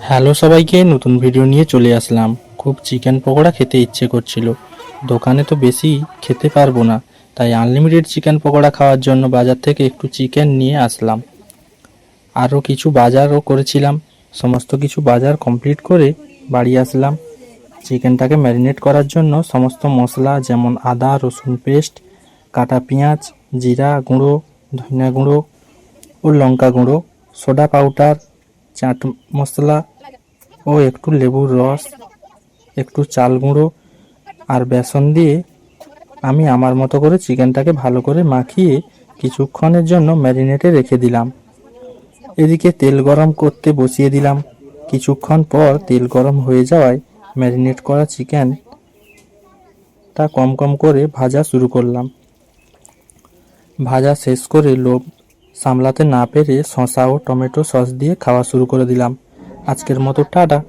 Hello সবাইকে, নতুন video নিয়ে চলে আসলাম। খুব চিকেন পকোড়া খেতে ইচ্ছে করছিল। দোকানে তো বেশি খেতে পারবো না, তাই আনলিমিটেড চিকেন পকোড়া খাওয়ার জন্য বাজার থেকে একটু চিকেন নিয়ে আসলাম। আরও কিছু বাজারও করেছিলাম। সমস্ত কিছু বাজার কমপ্লিট করে বাড়ি আসলাম। চিকেনটাকে ম্যারিনেট করার জন্য সমস্ত মশলা যেমন আদা রসুন পেস্ট, কাটা পেঁয়াজ, জিরা গুঁড়ো, ধনিয়া গুঁড়ো ও লঙ্কা গুঁড়ো, সোডা পাউডার, চাট মশলা ও একটু লেবুর রস, একটু চাল গুঁড়ো আর বেসন দিয়ে আমি আমার মতো করে চিকেনটাকে ভালো করে মাখিয়ে কিছুক্ষণের জন্য ম্যারিনেটে রেখে দিলাম। এদিকে তেল গরম করতে বসিয়ে দিলাম। কিছুক্ষণ পর তেল গরম হয়ে যাওয়ায় ম্যারিনেট করা চিকেনটা কম কম করে ভাজা শুরু করলাম। ভাজা শেষ করে লোভ সামলাতে না পেরে শসা ও টমেটো সস দিয়ে খাওয়া শুরু করে দিলাম। আজকের মতো টাটা।